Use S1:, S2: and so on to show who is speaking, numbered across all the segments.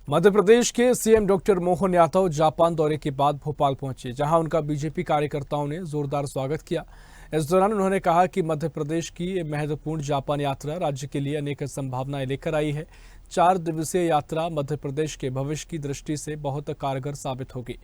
S1: मध्य प्रदेश के CM doctor Mohan Yadav Japan दौरे के बाद भोपाल पहुंचे, जहां उनका बीजेपी कार्यकर्ताओं ने जोरदार स्वागत किया। इस दौरान उन्होंने कहा कि मध्य प्रदेश की ये महत्वपूर्ण जापान यात्रा राज्य के लिए अनेक संभावनाएं लेकर आई है। 4 दिवसीय यात्रा मध्य प्रदेश के भविष्य की दृष्टि से बहुत कारगर साबित होगी।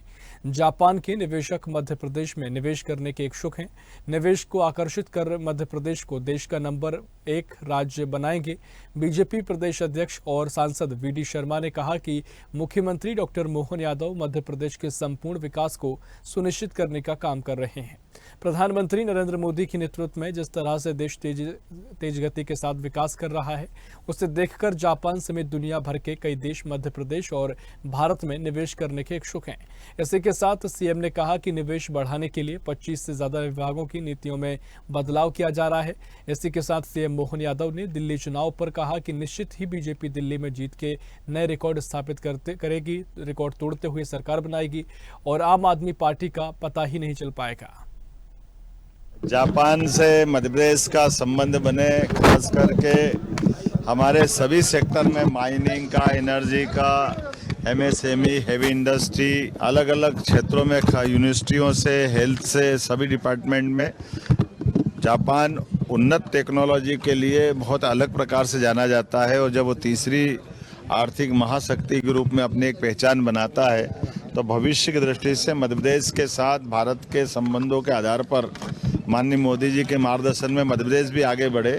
S1: जापान के निवेशक मध्य प्रदेश में निवेश करने के इच्छुक हैं। निवेश को आकर्षित कर मध्य प्रदेश को देश का नंबर 1 राज्य बनाएंगे। बीजेपी प्रदेश अध्यक्ष और सांसद वीडी शर्मा ने कहा कि मुख्यमंत्री डॉक्टर मोहन यादव मध्य प्रदेश के संपूर्ण विकास को सुनिश्चित करने का काम कर रहे हैं। प्रधानमंत्री नरेंद्र मोदी के नेतृत्व में जिस तरह से देश तेज गति के साथ विकास कर रहा है, उसे देखकर जापान समेत दुनिया भर के कई देश मध्य प्रदेश और भारत में निवेश करने के इच्छुक हैं। इसी के साथ सीएम ने कहा कि निवेश बढ़ाने के लिए 25 से ज्यादा विभागों की नीतियों में बदलाव किया जा रहा है। इसी के साथ सीएम मोहन यादव ने दिल्ली चुनाव पर कहा कि निश्चित ही बीजेपी दिल्ली में जीत के नए रिकॉर्ड स्थापित करेगी, रिकॉर्ड तोड़ते हुए सरकार बनाएगी और आम आदमी पार्टी का पता ही नहीं चल पाएगा।
S2: जापान से मध्य प्रदेश का संबंध बने, खास करके हमारे सभी सेक्टर में माइनिंग का, एनर्जी का, एमएसएमई, हेवी इंडस्ट्री, अलग अलग क्षेत्रों में, यूनिवर्सिटियों से, हेल्थ से, सभी डिपार्टमेंट में जापान उन्नत टेक्नोलॉजी के लिए बहुत अलग प्रकार से जाना जाता है। और जब वो तीसरी आर्थिक महाशक्ति के रूप में अपनी एक पहचान बनाता है, तो भविष्य की दृष्टि से मध्य प्रदेश के साथ भारत के संबंधों के आधार पर माननीय मोदी जी के मार्गदर्शन में मध्य प्रदेश भी आगे बढ़े।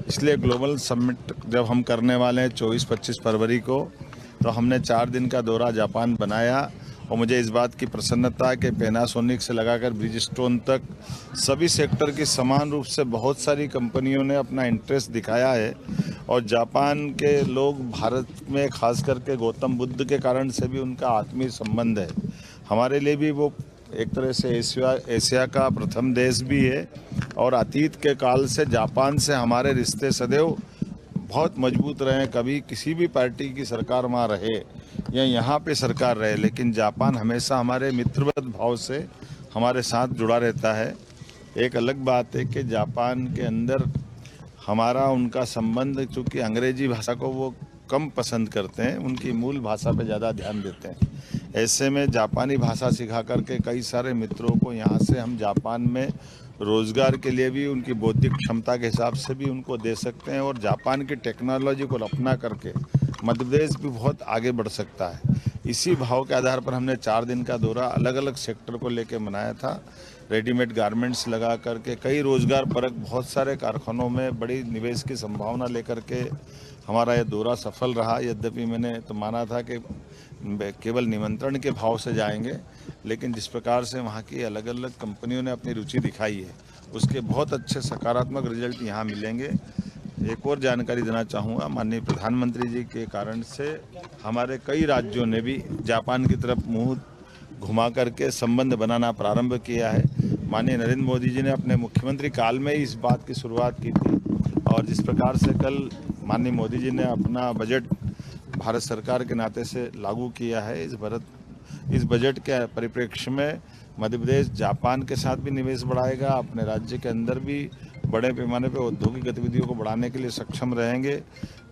S2: इसलिए ग्लोबल समिट जब हम करने वाले हैं 24-25 फरवरी को, तो हमने 4 दिन का दौरा जापान बनाया। और मुझे इस बात की प्रसन्नता है कि पैनासोनिक से लगाकर ब्रिजस्टोन तक सभी सेक्टर की समान रूप से बहुत सारी कंपनियों ने अपना इंटरेस्ट दिखाया है। और जापान के लोग भारत में, खास करके गौतम बुद्ध के कारण से भी उनका आत्मीय संबंध है। हमारे लिए भी वो एक तरह से एशिया का प्रथम देश भी है। और अतीत के काल से जापान से हमारे रिश्ते सदैव बहुत मजबूत रहे। कभी किसी भी पार्टी की सरकार वहाँ रहे या यहाँ पे सरकार रहे, लेकिन जापान हमेशा हमारे मित्रवत भाव से हमारे साथ जुड़ा रहता है। एक अलग बात है कि जापान के अंदर हमारा उनका संबंध, चूँकि अंग्रेजी भाषा को वो कम पसंद करते हैं, उनकी मूल भाषा पे ज़्यादा ध्यान देते हैं। ऐसे में जापानी भाषा सिखा करके कई सारे मित्रों को यहाँ से हम जापान में रोजगार के लिए भी, उनकी बौद्धिक क्षमता के हिसाब से भी उनको दे सकते हैं। और जापान की टेक्नोलॉजी को अपना करके मध्य प्रदेश भी बहुत आगे बढ़ सकता है। इसी भाव के आधार पर हमने 4 दिन का दौरा अलग अलग सेक्टर को लेकर मनाया था। रेडीमेड गारमेंट्स लगा करके कई रोजगार परक बहुत सारे कारखानों में बड़ी निवेश की संभावना लेकर के हमारा यह दौरा सफल रहा। यद्यपि मैंने तो माना था कि केवल निमंत्रण के भाव से जाएंगे, लेकिन जिस प्रकार से वहाँ की अलग अलग कंपनियों ने अपनी रुचि दिखाई है, उसके बहुत अच्छे सकारात्मक रिजल्ट यहाँ मिलेंगे। एक और जानकारी देना चाहूँगा, माननीय प्रधानमंत्री जी के कारण से हमारे कई राज्यों ने भी जापान की तरफ मुँह घुमा करके संबंध बनाना प्रारंभ किया है। माननीय नरेंद्र मोदी जी ने अपने मुख्यमंत्री काल में ही इस बात की शुरुआत की थी। और जिस प्रकार से कल माननीय मोदी जी ने अपना बजट भारत सरकार के नाते से लागू किया है, इस बजट के परिप्रेक्ष्य में मध्य प्रदेश जापान के साथ भी निवेश बढ़ाएगा, अपने राज्य के अंदर भी बड़े पैमाने पर औद्योगिक गतिविधियों को बढ़ाने के लिए सक्षम रहेंगे।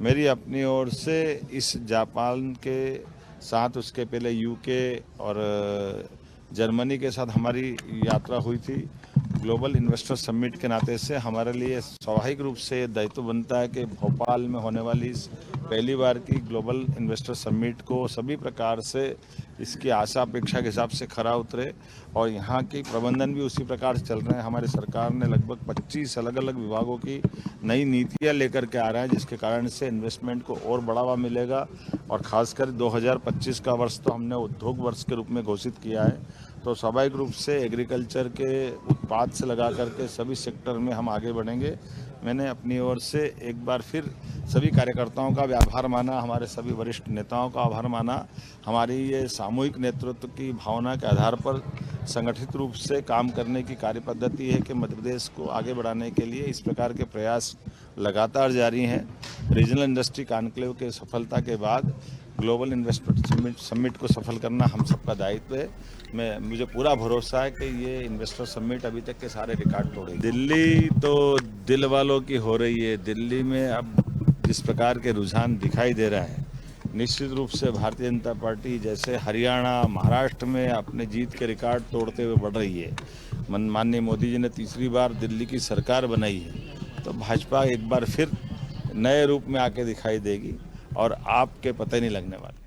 S2: मेरी अपनी ओर से इस जापान के साथ, उसके पहले यूके और जर्मनी के साथ हमारी यात्रा हुई थी। ग्लोबल इन्वेस्टर समिट के नाते से हमारे लिए स्वाभाविक रूप से ये दायित्व बनता है कि भोपाल में होने वाली इस पहली बार की ग्लोबल इन्वेस्टर समिट को सभी प्रकार से इसकी आशा अपेक्षा के हिसाब से खरा उतरे। और यहाँ की प्रबंधन भी उसी प्रकार से चल रहे हैं। हमारी सरकार ने लगभग 25 अलग अलग विभागों की नई नीतियाँ लेकर के आ रहा है, जिसके कारण से इन्वेस्टमेंट को और बढ़ावा मिलेगा। और ख़ासकर 2025 का वर्ष तो हमने उद्योग वर्ष के रूप में घोषित किया है। तो स्वाभाविक रूप से एग्रीकल्चर के उत्पाद से लगा करके सभी सेक्टर में हम आगे बढ़ेंगे। मैंने अपनी ओर से एक बार फिर सभी कार्यकर्ताओं का भी आभार माना, हमारे सभी वरिष्ठ नेताओं का आभार माना। हमारी ये सामूहिक नेतृत्व की भावना के आधार पर संगठित रूप से काम करने की कार्य पद्धति है कि मध्य प्रदेश को आगे बढ़ाने के लिए इस प्रकार के प्रयास लगातार जारी हैं। रीजनल इंडस्ट्री कॉन्क्लेव के सफलता के बाद ग्लोबल इन्वेस्टर समिट को सफल करना हम सबका दायित्व है। मुझे पूरा भरोसा है कि ये इन्वेस्टर समिट अभी तक के सारे रिकॉर्ड तोड़ेगी। दिल्ली तो दिल वालों की हो रही है। दिल्ली में अब जिस प्रकार के रुझान दिखाई दे रहा है, निश्चित रूप से भारतीय जनता पार्टी जैसे हरियाणा, महाराष्ट्र में अपने जीत के रिकॉर्ड तोड़ते हुए बढ़ रही है। माननीय मोदी जी ने तीसरी बार दिल्ली की सरकार बनाई है, तो भाजपा एक बार फिर नए रूप में आके दिखाई देगी और आपके पता ही नहीं लगने वाले।